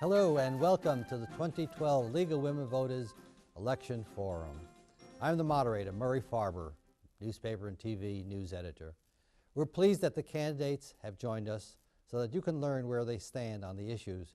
Hello and welcome to the 2012 League of Women Voters Election Forum. I'm the moderator, Murray Farber, newspaper and TV news editor. We're pleased that the candidates have joined us so that you can learn where they stand on the issues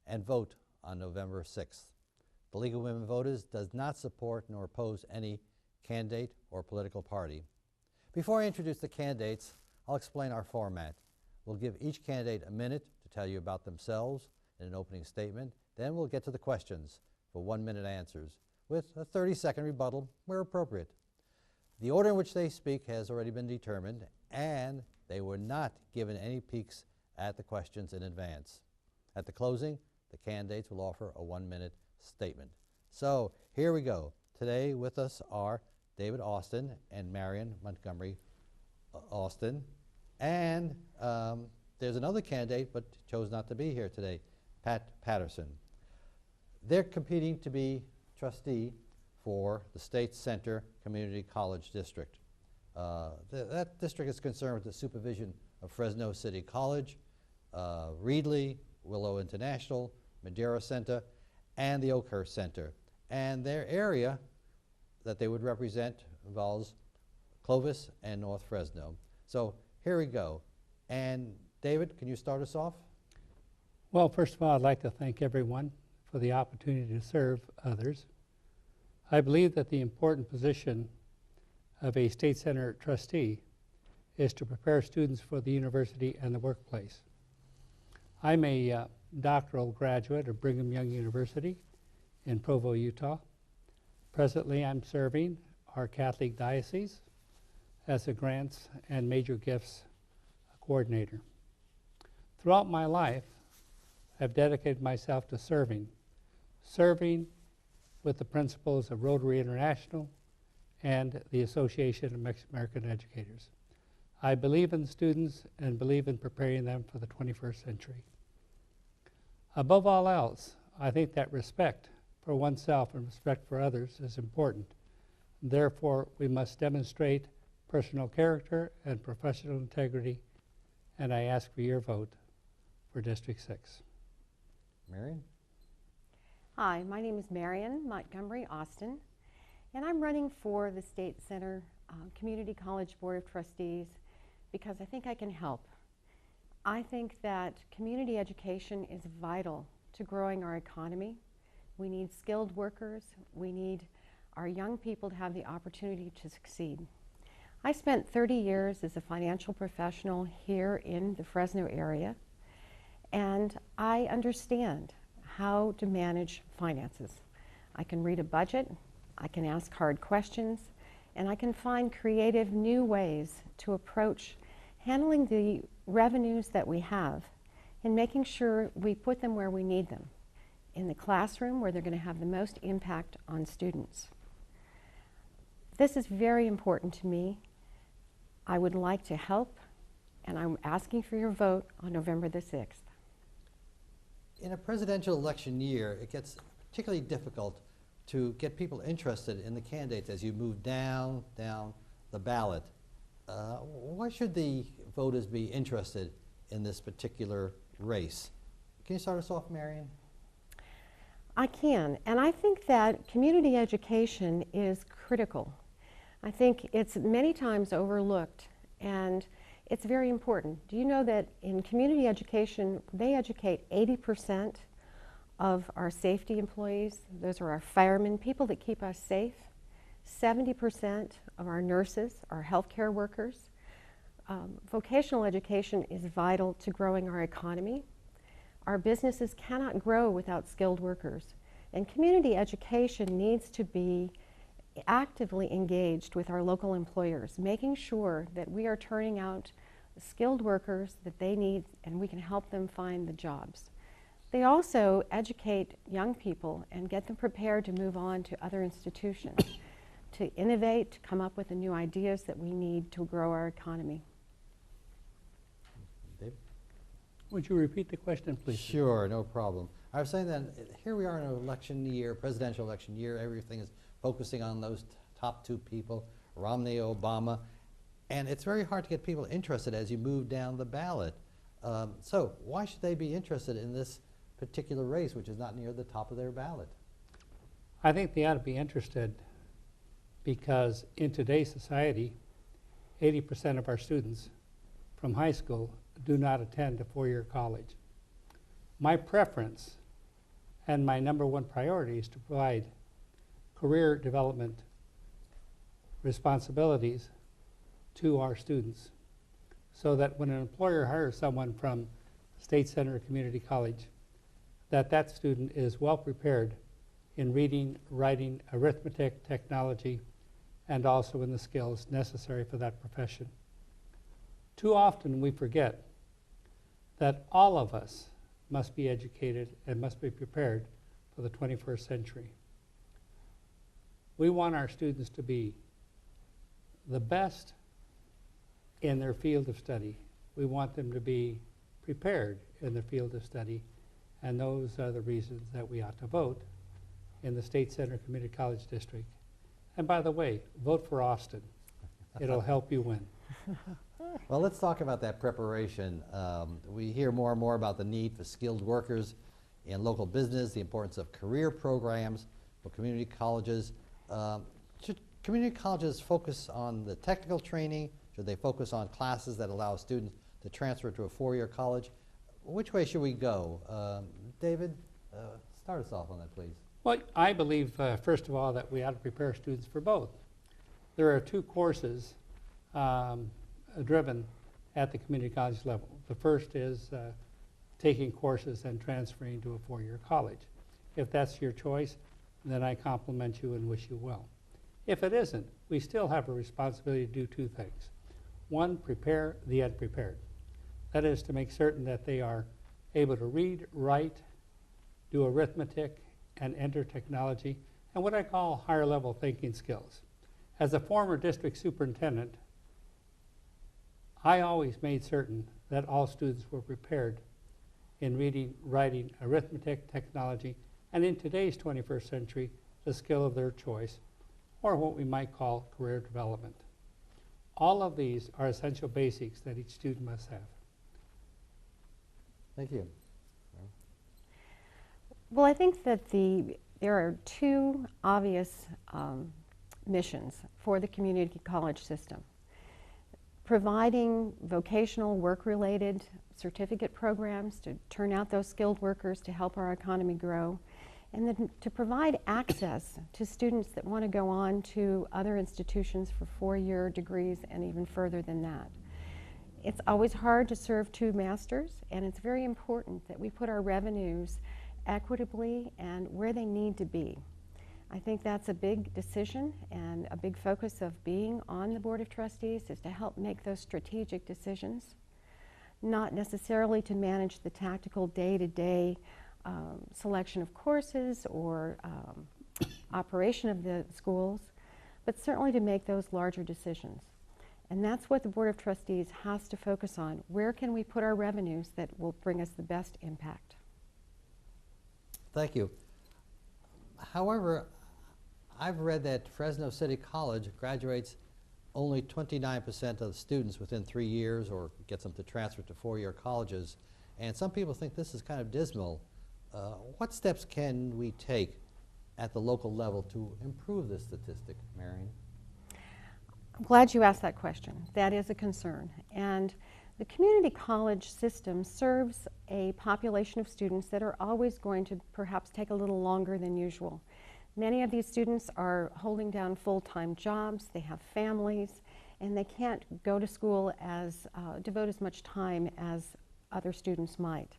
and vote on November 6th. The League of Women Voters does not support nor oppose any candidate or political party. Before I introduce the candidates, I'll explain our format. We'll give each candidate a minute to tell you about themselves in an opening statement. Then we'll get to the questions for 1-minute answers with a 30-second rebuttal where appropriate. The order in which they speak has already been determined, and they were not given any peeks at the questions in advance. At the closing, the candidates will offer a 1-minute statement. So here we go. Today with us are David Austin and Marion Montgomery Austin. And there's another candidate but chose not to be here today, Pat Patterson. They're competing to be trustee for the State Center Community College District. That district is concerned with the supervision of Fresno City College, Reedley, Willow International, Madera Center, and the Oakhurst Center. And their area that they would represent involves Clovis and North Fresno. So here we go. And David, can you start us off? Well, first of all, I'd like to thank everyone for the opportunity to serve others. I believe that the important position of a State Center trustee is to prepare students for the university and the workplace. I'm a doctoral graduate of Brigham Young University in Provo, Utah. Presently, I'm serving our Catholic diocese as a grants and major gifts coordinator. Throughout my life, I've dedicated myself to serving with the principles of Rotary International and the Association of Mexican American Educators. I believe in students and believe in preparing them for the 21st century. Above all else, I think that respect for oneself and respect for others is important. Therefore, we must demonstrate personal character and professional integrity, and I ask for your vote for District 6. Marion? Hi, my name is Marion Montgomery Austin, and I'm running for the State Center Community College Board of Trustees because I think I can help. I think that community education is vital to growing our economy. We need skilled workers. We need our young people to have the opportunity to succeed. I spent 30 years as a financial professional here in the Fresno area, and I understand how to manage finances. I can read a budget, I can ask hard questions, and I can find creative new ways to approach handling the revenues that we have and making sure we put them where we need them, in the classroom where they're going to have the most impact on students. This is very important to me. I would like to help, and I'm asking for your vote on November the 6th. In a presidential election year, it gets particularly difficult to get people interested in the candidates as you move down the ballot. Why should the voters be interested in this particular race? Can you start us off, Marion? I can, and I think that community education is critical. I think it's many times overlooked, and it's very important. Do you know that in community education, they educate 80% of our safety employees? Those are our firemen, people that keep us safe. 70% of our nurses, our healthcare workers. Vocational education is vital to growing our economy. Our businesses cannot grow without skilled workers. And community education needs to be actively engaged with our local employers, making sure that we are turning out skilled workers that they need and we can help them find the jobs. They also educate young people and get them prepared to move on to other institutions, to innovate, to come up with the new ideas that we need to grow our economy. Dave? Would you repeat the question, please? Sure, no problem. I was saying that here we are in an election year, presidential election year. Everything is focusing on those top two people, Romney, Obama, and it's very hard to get people interested as you move down the ballot. So why should they be interested in this particular race, which is not near the top of their ballot? I think they ought to be interested because in today's society, 80% of our students from high school do not attend a four-year college. My preference and my number one priority is to provide career development responsibilities to our students so that when an employer hires someone from State Center Community College, that student is well prepared in reading, writing, arithmetic, technology, and also in the skills necessary for that profession. Too often we forget that all of us must be educated and must be prepared for the 21st century. We want our students to be the best in their field of study. We want them to be prepared in their field of study, and those are the reasons that we ought to vote in the State Center Community College District. And by the way, vote for Austin. It'll help you win. Well, let's talk about that preparation. We hear more and more about the need for skilled workers in local business, the importance of career programs for community colleges. Should community colleges focus on the technical training? Should they focus on classes that allow students to transfer to a four-year college? Which way should we go? David, start us off on that, please. Well, I believe, first of all, that we ought to prepare students for both. There are two courses driven at the community college level. The first is taking courses and transferring to a four-year college. If that's your choice, then I compliment you and wish you well. If it isn't, we still have a responsibility to do two things. One, prepare the unprepared. That is to make certain that they are able to read, write, do arithmetic, and enter technology, and what I call higher level thinking skills. As a former district superintendent, I always made certain that all students were prepared in reading, writing, arithmetic, technology, and in today's 21st century, the skill of their choice, or what we might call career development. All of these are essential basics that each student must have. Thank you. Well, I think that there are two obvious missions for the community college system. Providing vocational work-related certificate programs to turn out those skilled workers to help our economy grow, and then to provide access to students that want to go on to other institutions for four-year degrees and even further than that. It's always hard to serve two masters, and it's very important that we put our revenues equitably and where they need to be. I think that's a big decision, and a big focus of being on the Board of Trustees is to help make those strategic decisions, not necessarily to manage the tactical day-to-day selection of courses or operation of the schools, but certainly to make those larger decisions. And that's what the Board of Trustees has to focus on. Where can we put our revenues that will bring us the best impact? Thank you. However, I've read that Fresno City College graduates only 29% of the students within 3 years, or gets them to transfer to four-year colleges. And some people think this is kind of dismal. What steps can we take at the local level to improve this statistic, Marion? I'm glad you asked that question. That is a concern. And the community college system serves a population of students that are always going to perhaps take a little longer than usual. Many of these students are holding down full-time jobs, they have families, and they can't go to school as devote as much time as other students might.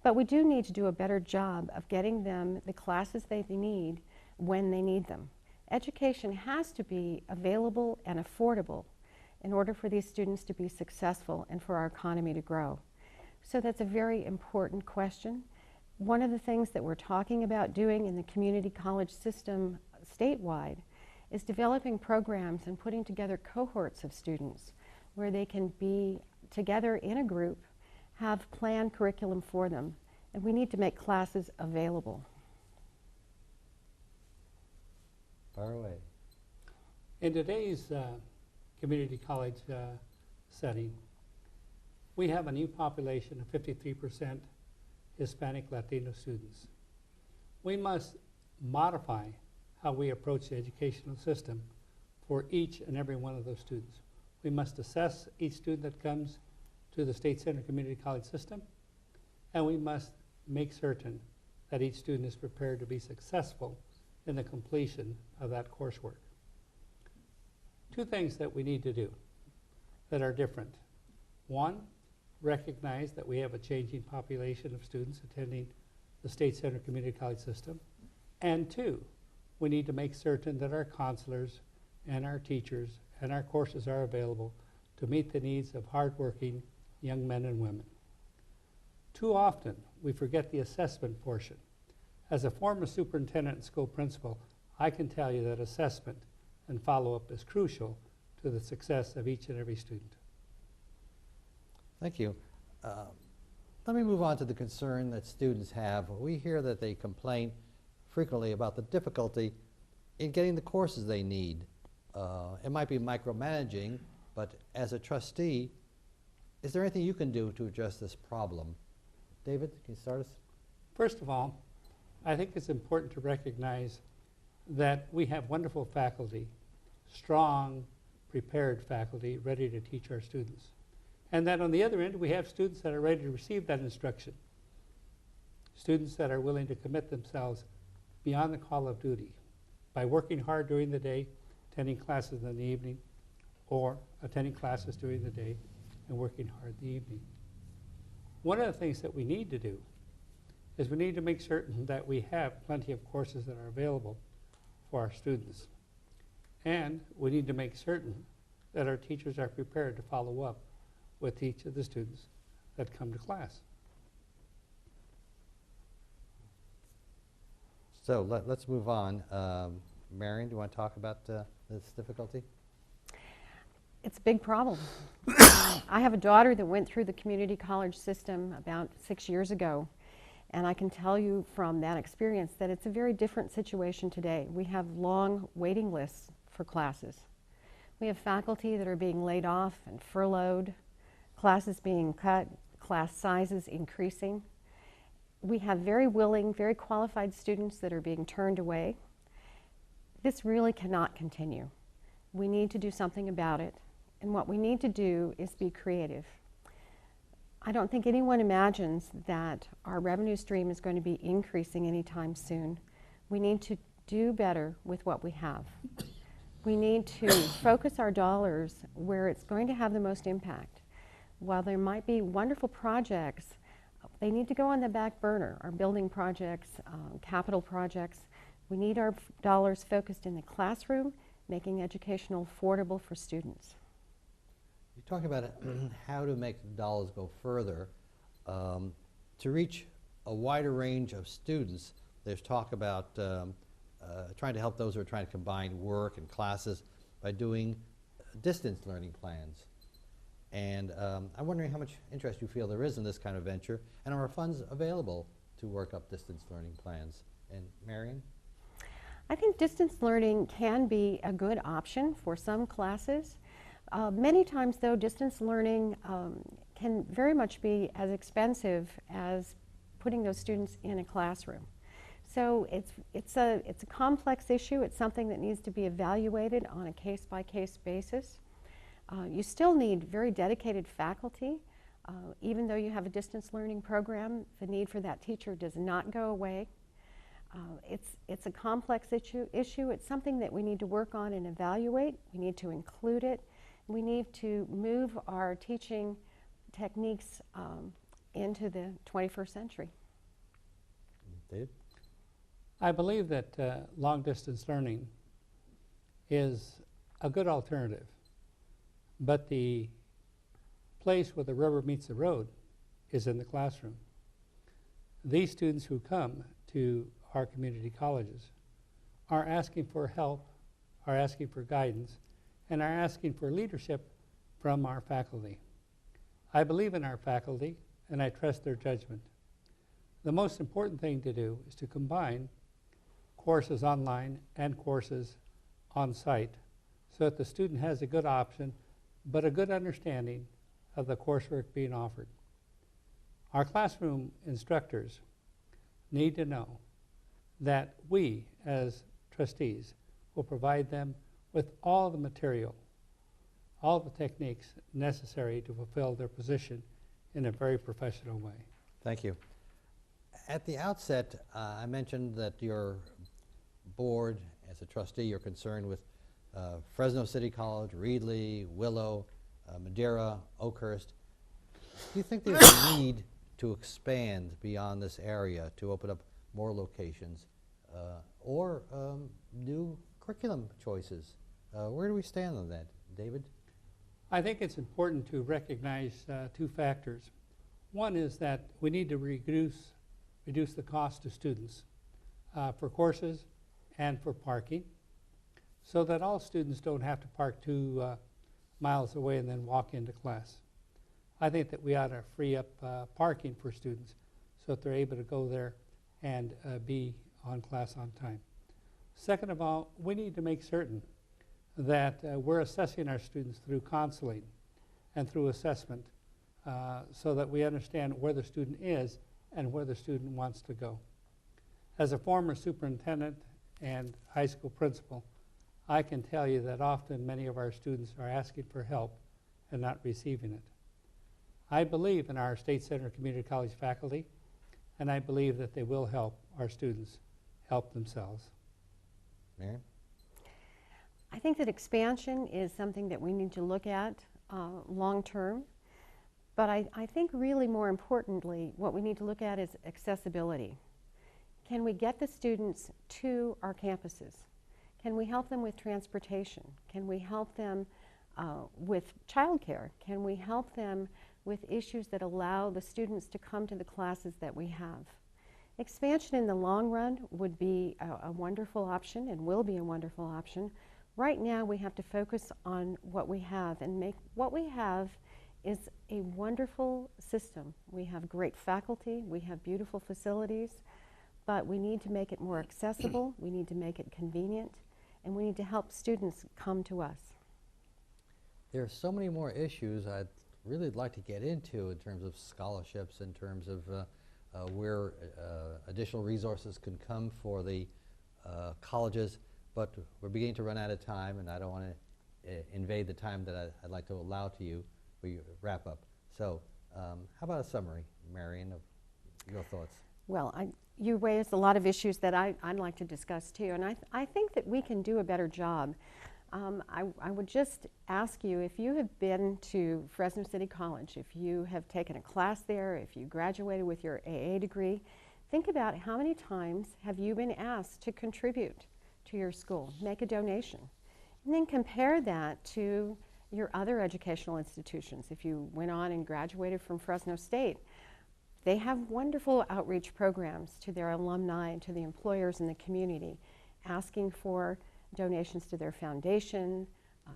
But we do need to do a better job of getting them the classes they need when they need them. Education has to be available and affordable in order for these students to be successful and for our economy to grow. So that's a very important question. One of the things that we're talking about doing in the community college system statewide is developing programs and putting together cohorts of students where they can be together in a group, have planned curriculum for them, and we need to make classes available. Far away. In today's community college setting, we have a new population of 53% Hispanic Latino students. We must modify how we approach the educational system for each and every one of those students. We must assess each student that comes to the State Center Community College system, and we must make certain that each student is prepared to be successful in the completion of that coursework. Two things that we need to do that are different. One, recognize that we have a changing population of students attending the State Center Community College system. And two, we need to make certain that our counselors and our teachers and our courses are available to meet the needs of hardworking young men and women. Too often, we forget the assessment portion. As a former superintendent and school principal, I can tell you that assessment and follow-up is crucial to the success of each and every student. Thank you. Let me move on to the concern that students have. We hear that they complain frequently about the difficulty in getting the courses they need. It might be micromanaging, but as a trustee, is there anything you can do to address this problem? David, can you start us? First of all, I think it's important to recognize that we have wonderful faculty, strong, prepared faculty ready to teach our students. And that on the other end, we have students that are ready to receive that instruction. Students that are willing to commit themselves beyond the call of duty by working hard during the day, attending classes in the evening, or attending classes during the day and working hard in the evening. One of the things that we need to do is we need to make certain that we have plenty of courses that are available for our students. And we need to make certain that our teachers are prepared to follow up with each of the students that come to class. So let's move on. Marion, do you want to talk about this difficulty? It's a big problem. I have a daughter that went through the community college system about 6 years ago, and I can tell you from that experience that it's a very different situation today. We have long waiting lists for classes. We have faculty that are being laid off and furloughed, classes being cut, class sizes increasing. We have very willing, very qualified students that are being turned away. This really cannot continue. We need to do something about it. And what we need to do is be creative. I don't think anyone imagines that our revenue stream is going to be increasing anytime soon. We need to do better with what we have. We need to focus our dollars where it's going to have the most impact. While there might be wonderful projects, they need to go on the back burner. Our building projects, capital projects. We need our dollars focused in the classroom, making education affordable for students. You talk about how to make the dollars go further. To reach a wider range of students, there's talk about trying to help those who are trying to combine work and classes by doing distance learning plans. And I'm wondering how much interest you feel there is in this kind of venture, and are funds available to work up distance learning plans? And Marion? I think distance learning can be a good option for some classes. Many times, though, distance learning can very much be as expensive as putting those students in a classroom. So it's a complex issue. It's something that needs to be evaluated on a case-by-case basis. You still need very dedicated faculty. Even though you have a distance learning program, the need for that teacher does not go away. It's a complex issue. It's something that we need to work on and evaluate. We need to include it. We need to move our teaching techniques into the 21st century. Dave? I believe that long-distance learning is a good alternative, but the place where the rubber meets the road is in the classroom. These students who come to our community colleges are asking for help, are asking for guidance, and are asking for leadership from our faculty. I believe in our faculty, and I trust their judgment. The most important thing to do is to combine courses online and courses on site so that the student has a good option, but a good understanding of the coursework being offered. Our classroom instructors need to know that we, as trustees, will provide them with all the material, all the techniques necessary to fulfill their position in a very professional way. Thank you. At the outset, I mentioned that your board, as a trustee, you're concerned with Fresno City College, Reedley, Willow, Madeira, Oakhurst. Do you think there's a need to expand beyond this area to open up more locations or new curriculum choices? Where do we stand on that, David? I think it's important to recognize two factors. One is that we need to reduce the cost to students for courses and for parking, so that all students don't have to park 2 miles away and then walk into class. I think that we ought to free up parking for students so that they're able to go there and be on class on time. Second of all, we need to make certain that we're assessing our students through counseling and through assessment so that we understand where the student is and where the student wants to go. As a former superintendent and high school principal, I can tell you that often many of our students are asking for help and not receiving it. I believe in our State Center Community College faculty, and I believe that they will help our students help themselves. Marion? I think that expansion is something that we need to look at long term, but I think really more importantly, what we need to look at is accessibility. Can we get the students to our campuses? Can we help them with transportation? Can we help them with childcare? Can we help them with issues that allow the students to come to the classes that we have? Expansion in the long run would be a wonderful option and will be a wonderful option. Right now we have to focus on what we have and make what we have is a wonderful system. We have great faculty, we have beautiful facilities, but we need to make it more accessible, we need to make it convenient, and we need to help students come to us. There are so many more issues I'd really like to get into in terms of scholarships, in terms of where additional resources can come for the colleges, but we're beginning to run out of time, and I don't want to invade the time that I'd like to allow to you for you wrap up. So how about a summary, Marion, of your thoughts? Well, you raised a lot of issues that I'd like to discuss too, and I think that we can do a better job. I would just ask you, if you have been to Fresno City College, if you have taken a class there, if you graduated with your AA degree, think about how many times have you been asked to contribute to your school, make a donation, and then compare that to your other educational institutions. If you went on and graduated from Fresno State, they have wonderful outreach programs to their alumni and to the employers in the community, asking for donations to their foundation,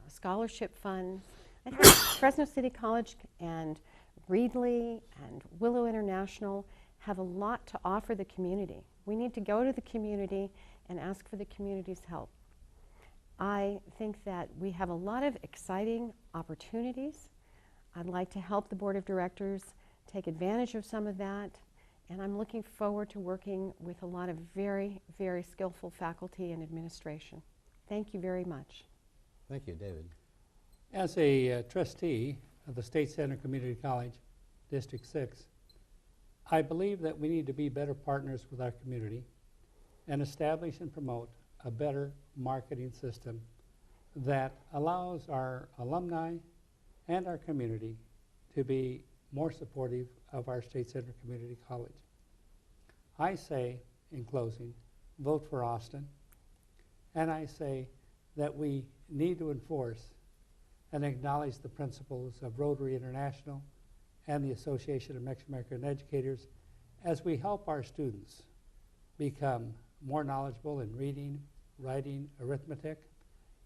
scholarship funds. I think Fresno City College and Reedley and Willow International have a lot to offer the community. We need to go to the community and ask for the community's help. I think that we have a lot of exciting opportunities. I'd like to help the Board of Directors take advantage of some of that, and I'm looking forward to working with a lot of very, very skillful faculty and administration. Thank you very much. Thank you, David. As a trustee of the State Center Community College, District 6, I believe that we need to be better partners with our community and establish and promote a better marketing system that allows our alumni and our community to be more supportive of our State Center Community College. I say, in closing, vote for Austin, and I say that we need to enforce and acknowledge the principles of Rotary International and the Association of Mexican American Educators as we help our students become more knowledgeable in reading, writing, arithmetic,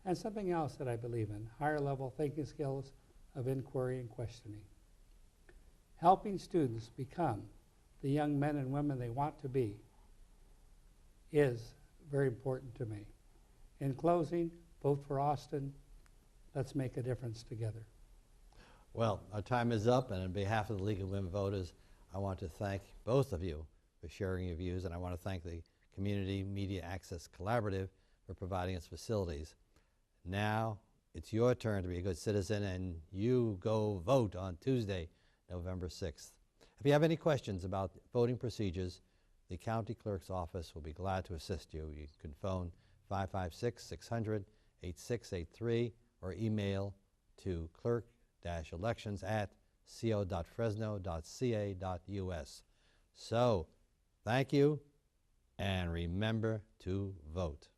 and something else that I believe in, higher level thinking skills of inquiry and questioning. Helping students become the young men and women they want to be is very important to me. In closing, vote for Austin. Let's make a difference together. Well, our time is up, and on behalf of the League of Women Voters, I want to thank both of you for sharing your views, and I want to thank the Community Media Access Collaborative for providing its facilities. Now it's your turn to be a good citizen, and you go vote on Tuesday, November 6th. If you have any questions about voting procedures, the County Clerk's Office will be glad to assist you. You can phone 556-600-8683 or email to clerk-elections@co.fresno.ca.us. So, thank you, and remember to vote.